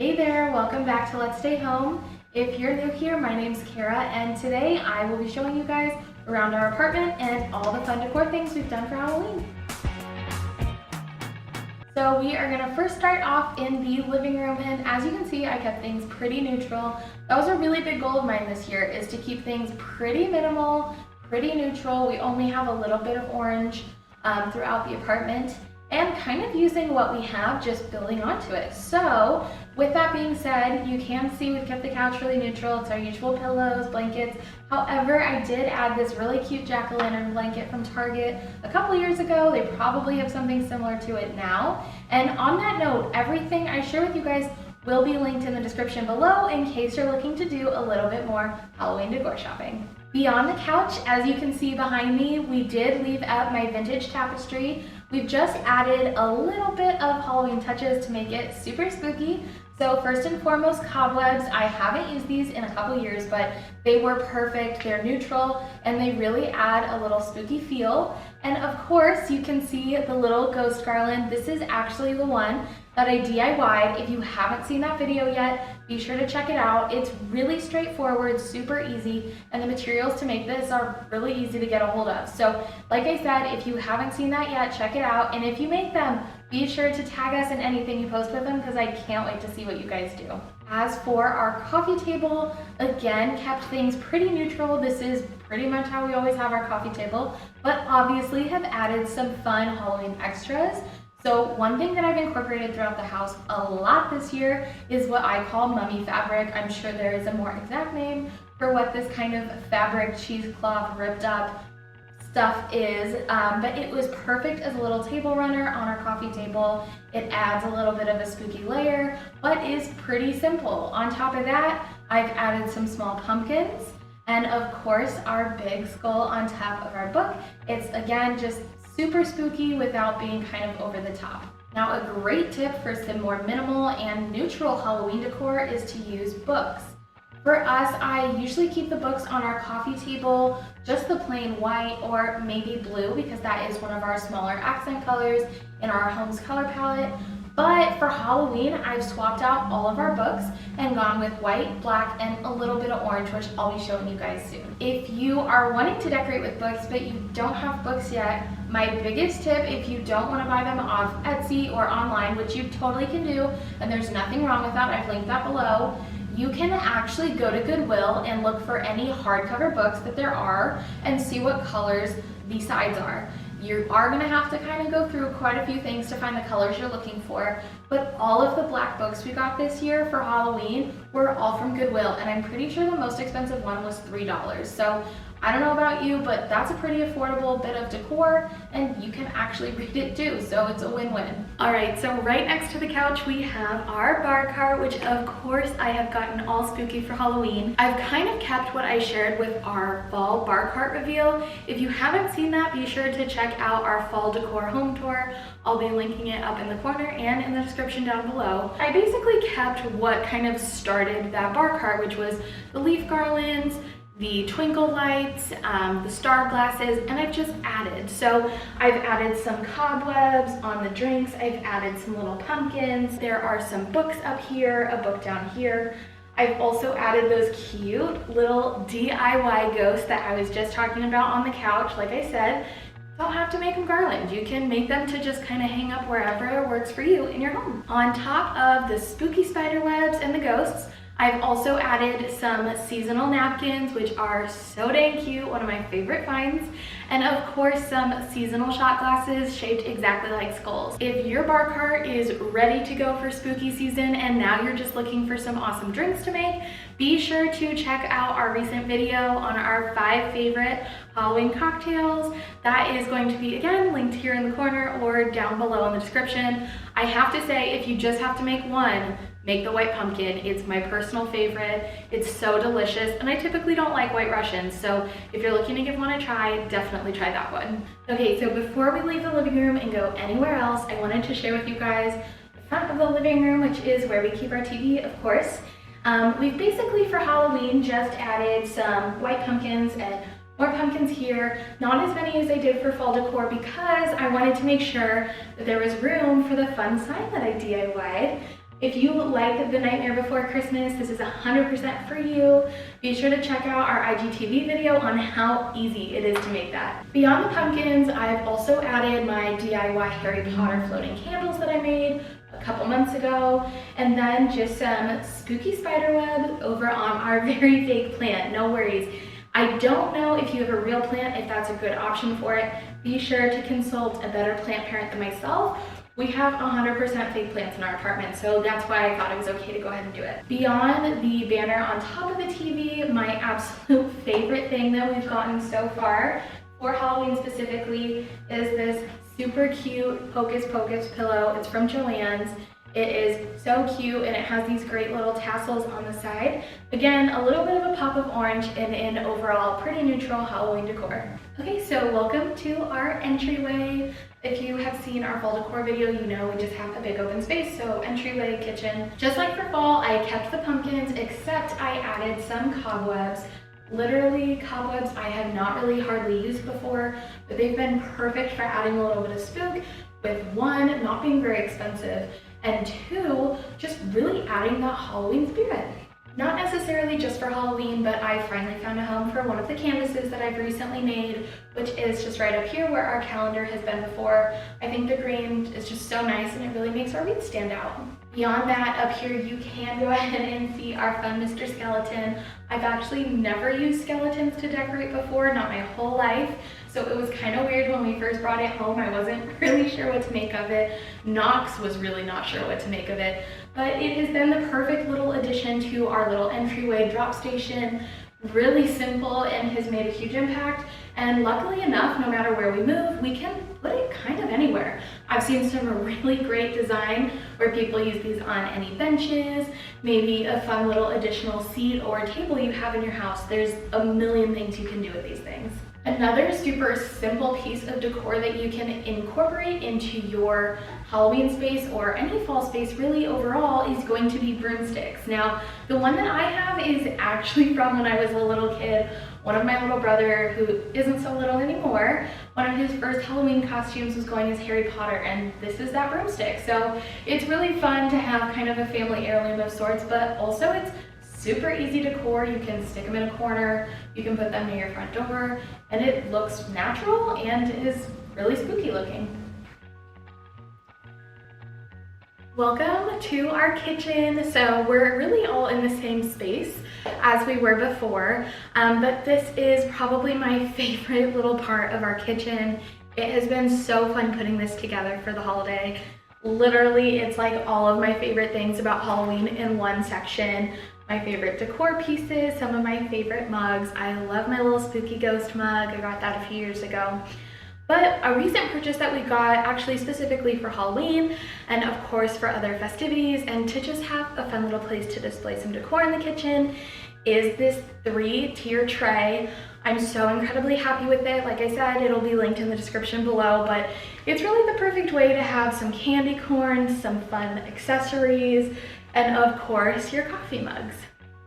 Hey there, welcome back to Let's Stay Home. If you're new here, my name's Cara, and today I will be showing you guys around our apartment and all the fun decor things we've done for Halloween. So we are gonna first start off in the living room, and as you can see, I kept things pretty neutral. That was a really big goal of mine this year, is to keep things pretty minimal, pretty neutral. We only have a little bit of orange throughout the apartment, and kind of using what we have, just building onto it. So with that being said, you can see we've kept the couch really neutral. It's our usual pillows, blankets. However, I did add this really cute jack-o'-lantern blanket from Target a couple years ago. They probably have something similar to it now. And on that note, everything I share with you guys will be linked in the description below in case you're looking to do a little bit more Halloween decor shopping. Beyond the couch, as you can see behind me, we did leave up my vintage tapestry. We've just added a little bit of Halloween touches to make it super spooky. So first and foremost, cobwebs. I haven't used these in a couple years, but they were perfect. They're neutral and they really add a little spooky feel. And of course, you can see the little ghost garland. This is actually the one that I DIY'd. If you haven't seen that video yet, be sure to check it out. It's really straightforward, super easy, and the materials to make this are really easy to get a hold of. So like I said, if you haven't seen that yet, check it out. And if you make them, be sure to tag us in anything you post with them because I can't wait to see what you guys do. As for our coffee table, again, kept things pretty neutral. This is pretty much how we always have our coffee table, but obviously have added some fun Halloween extras. So one thing that I've incorporated throughout the house a lot this year is what I call mummy fabric. I'm sure there is a more exact name for what this kind of fabric cheesecloth ripped up stuff is, but it was perfect as a little table runner on our coffee table. It adds a little bit of a spooky layer, but is pretty simple. On top of that, I've added some small pumpkins, and of course our big skull on top of our book. It's again just super spooky without being kind of over the top. Now, a great tip for some more minimal and neutral Halloween decor is to use books. For us, I usually keep the books on our coffee table, just the plain white or maybe blue, because that is one of our smaller accent colors in our home's color palette. But for Halloween, I've swapped out all of our books and gone with white, black, and a little bit of orange, which I'll be showing you guys soon. If you are wanting to decorate with books, but you don't have books yet, my biggest tip, if you don't want to buy them off Etsy or online, which you totally can do, and there's nothing wrong with that, I've linked that below, you can actually go to Goodwill and look for any hardcover books that there are and see what colors the sides are. You are going to have to kind of go through quite a few things to find the colors you're looking for, but all of the black books we got this year for Halloween were all from Goodwill, and I'm pretty sure the most expensive one was $3. So I don't know about you, but that's a pretty affordable bit of decor, and you can actually read it too, so it's a win-win. All right, so right next to the couch we have our bar cart, which of course I have gotten all spooky for Halloween. I've kind of kept what I shared with our fall bar cart reveal. If you haven't seen that, be sure to check out our fall decor home tour. I'll be linking it up in the corner and in the description down below. I basically kept what kind of started that bar cart, which was the leaf garlands, the twinkle lights, the star glasses, and I've just added. So I've added some cobwebs on the drinks, I've added some little pumpkins, there are some books up here, a book down here. I've also added those cute little DIY ghosts that I was just talking about on the couch. Like I said, don't have to make them garland. You can make them to just kind of hang up wherever works for you in your home. On top of the spooky spider webs and the ghosts, I've also added some seasonal napkins, which are so dang cute, one of my favorite finds, and of course some seasonal shot glasses shaped exactly like skulls. If your bar cart is ready to go for spooky season and now you're just looking for some awesome drinks to make, be sure to check out our recent video on our 5 favorite Halloween cocktails. That is going to be, again, linked here in the corner or down below in the description. I have to say, if you just have to make one, make the white pumpkin. It's my personal favorite. It's so delicious, and I typically don't like White Russians, so if you're looking to give one a try, definitely try that one. Okay, so before we leave the living room and go anywhere else, I wanted to share with you guys the front of the living room, which is where we keep our TV, of course. We've basically, for Halloween, just added some white pumpkins and more pumpkins here, not as many as I did for fall decor because I wanted to make sure that there was room for the fun sign that I DIY'd. If you like The Nightmare Before Christmas, this is 100% for you. Be sure to check out our IGTV video on how easy it is to make that. Beyond the pumpkins, I've also added my DIY Harry Potter floating candles that I made a couple months ago, and then just some spooky spiderweb over on our very fake plant. No worries. I don't know if you have a real plant, if that's a good option for it. Be sure to consult a better plant parent than myself. We have 100% fake plants in our apartment, so that's why I thought it was okay to go ahead and do it. Beyond the banner on top of the TV, my absolute favorite thing that we've gotten so far for Halloween specifically is this super cute Hocus Pocus pillow. It's from Joann's. It is so cute and it has these great little tassels on the side. Again, a little bit of a pop of orange and an overall pretty neutral Halloween decor. Okay, so welcome to our entryway. If you have seen our fall decor video, you know we just have a big open space, so entryway, kitchen. Just like for fall, I kept the pumpkins, except I added some cobwebs. Literally cobwebs I have not really hardly used before, but they've been perfect for adding a little bit of spook, with one, not being very expensive, and two, just really adding that Halloween spirit. Not necessarily just for Halloween, but I finally found a home for one of the canvases that I've recently made, which is just right up here where our calendar has been before. I think the green is just so nice and it really makes our wreath stand out. Beyond that, up here you can go ahead and see our fun Mr. Skeleton. I've actually never used skeletons to decorate before, not my whole life. So it was kind of weird when we first brought it home. I wasn't really sure what to make of it. Knox was really not sure what to make of it. But it has been the perfect little addition to our little entryway drop station. Really simple and has made a huge impact. And luckily enough, no matter where we move, we can put it kind of anywhere. I've seen some really great design where people use these on any benches, maybe a fun little additional seat or table you have in your house. There's a million things you can do with these things. Another super simple piece of decor that you can incorporate into your Halloween space or any fall space really overall is going to be broomsticks. Now, the one that I have is actually from when I was a little kid. One of my little brother, who isn't so little anymore, one of his first Halloween costumes was going as Harry Potter, and this is that broomstick. So it's really fun to have kind of a family heirloom of sorts, but also it's super easy decor. You can stick them in a corner, you can put them near your front door, and it looks natural and is really spooky looking. Welcome to our kitchen. So we're really all in the same space as we were before, but this is probably my favorite little part of our kitchen. It has been so fun putting this together for the holiday. Literally, it's like all of my favorite things about Halloween in one section. My favorite decor pieces, some of my favorite mugs. I love my little spooky ghost mug. I got that a few years ago. But a recent purchase that we got actually specifically for Halloween and of course for other festivities and to just have a fun little place to display some decor in the kitchen is this 3-tier tray. I'm so incredibly happy with it. Like I said, it'll be linked in the description below, but it's really the perfect way to have some candy corn, some fun accessories, and of course your coffee mugs.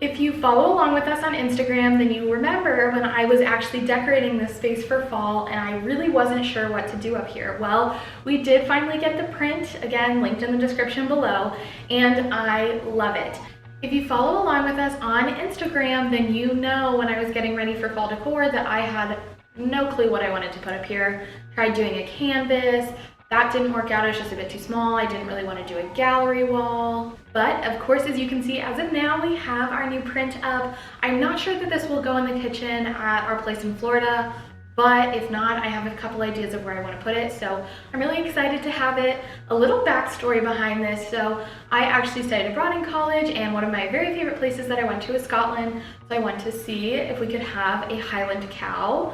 If you follow along with us on Instagram, then you remember when I was actually decorating this space for fall and I really wasn't sure what to do up here. Well, we did finally get the print, again linked in the description below, and I love it. If you follow along with us on Instagram, then you know when I was getting ready for fall decor that I had no clue what I wanted to put up here. Tried doing a canvas. That didn't work out, it was just a bit too small. I didn't really want to do a gallery wall. But of course, as you can see, as of now, we have our new print up. I'm not sure that this will go in the kitchen at our place in Florida, but if not, I have a couple ideas of where I want to put it. So I'm really excited to have it. A little backstory behind this. So I actually studied abroad in college, and one of my very favorite places that I went to is Scotland. So I went to see if we could have a Highland cow.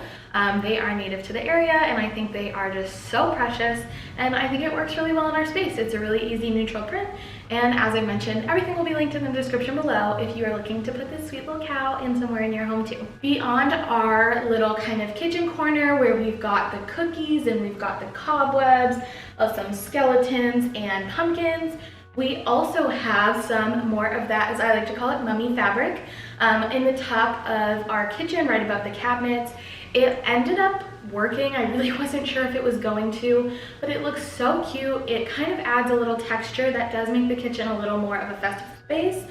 They are native to the area, and I think they are just so precious, and I think it works really well in our space. It's a really easy neutral print, and as I mentioned, everything will be linked in the description below if you are looking to put this sweet little cow in somewhere in your home too. Beyond our little kind of kitchen corner where we've got the cookies and we've got the cobwebs of some skeletons and pumpkins, we also have some more of that, as I like to call it, mummy fabric in the top of our kitchen right above the cabinets. It ended up working. I really wasn't sure if it was going to, but it looks so cute. It kind of adds a little texture that does make the kitchen a little more of a festive space.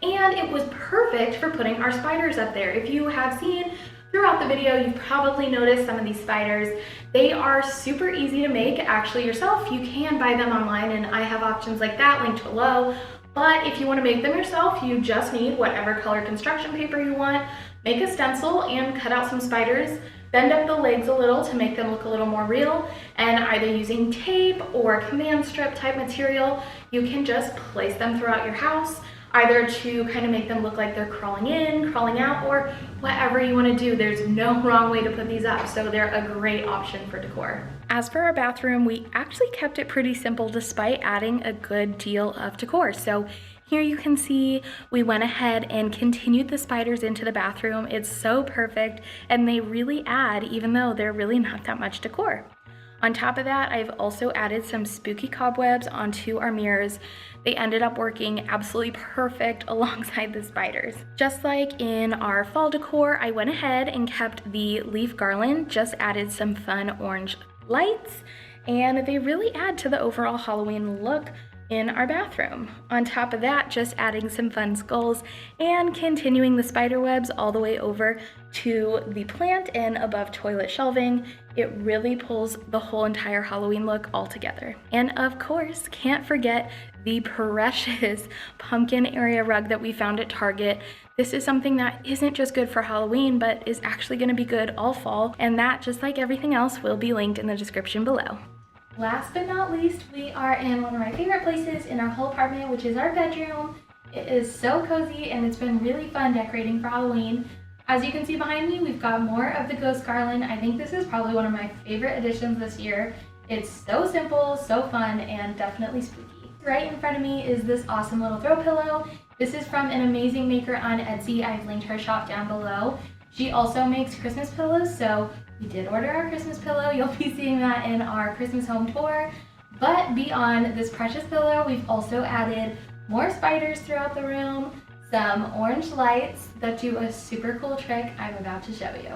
And it was perfect for putting our spiders up there. If you have seen throughout the video, you've probably noticed some of these spiders. They are super easy to make actually yourself. You can buy them online, and I have options like that linked below. But if you want to make them yourself, you just need whatever color construction paper you want. Make a stencil and cut out some spiders. Bend up the legs a little to make them look a little more real, and either using tape or command strip type material, you can just place them throughout your house, either to kind of make them look like they're crawling in, crawling out, or whatever you want to do. There's no wrong way to put these up, so they're a great option for decor. As for our bathroom, we actually kept it pretty simple despite adding a good deal of decor. So here you can see we went ahead and continued the spiders into the bathroom. It's so perfect, and they really add, even though they're really not that much decor. On top of that, I've also added some spooky cobwebs onto our mirrors. They ended up working absolutely perfect alongside the spiders. Just like in our fall decor, I went ahead and kept the leaf garland, just added some fun orange lights, and they really add to the overall Halloween look in our bathroom. On top of that, just adding some fun skulls and continuing the spider webs all the way over to the plant and above toilet shelving. It really pulls the whole entire Halloween look all together. And of course, can't forget the precious pumpkin area rug that we found at Target. This is something that isn't just good for Halloween, but is actually gonna be good all fall, and that, just like everything else, will be linked in the description below. Last but not least, we are in one of my favorite places in our whole apartment, which is our bedroom. It is so cozy, and it's been really fun decorating for Halloween. As you can see behind me, we've got more of the ghost garland. I think this is probably one of my favorite additions this year. It's so simple, so fun, and definitely spooky. Right in front of me is this awesome little throw pillow. This is from an amazing maker on Etsy. I've linked her shop down below. She also makes Christmas pillows, so we did order our Christmas pillow. You'll be seeing that in our Christmas home tour. But beyond this precious pillow, we've also added more spiders throughout the room, some orange lights that do a super cool trick I'm about to show you.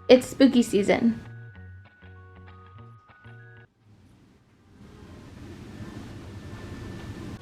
It's spooky season.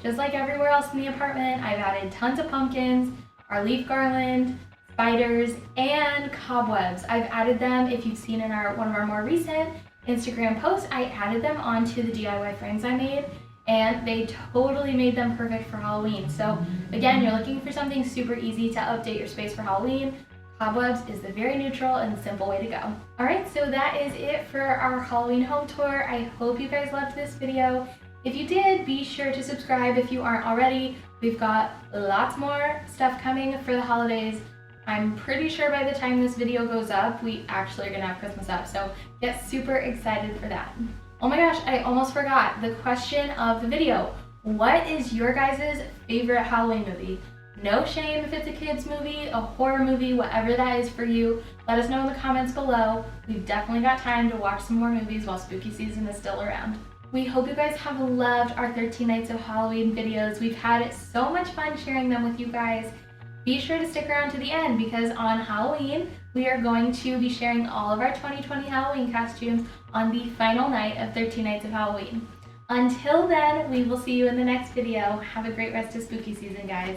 Just like everywhere else in the apartment, I've added tons of pumpkins, our leaf garland, spiders, and cobwebs. I've added them, if you've seen in one of our more recent Instagram posts, I added them onto the DIY frames I made, and they totally made them perfect for Halloween. So again, you're looking for something super easy to update your space for Halloween. Cobwebs is the very neutral and simple way to go. All right, so that is it for our Halloween home tour. I hope you guys loved this video. If you did, be sure to subscribe if you aren't already. We've got lots more stuff coming for the holidays. I'm pretty sure by the time this video goes up, we actually are gonna have Christmas up, so get super excited for that. Oh my gosh, I almost forgot the question of the video. What is your guys' favorite Halloween movie? No shame if it's a kid's movie, a horror movie, whatever that is for you. Let us know in the comments below. We've definitely got time to watch some more movies while spooky season is still around. We hope you guys have loved our 13 Nights of Halloween videos. We've had so much fun sharing them with you guys. Be sure to stick around to the end, because on Halloween, we are going to be sharing all of our 2020 Halloween costumes on the final night of 13 Nights of Halloween. Until then, we will see you in the next video. Have a great rest of spooky season, guys.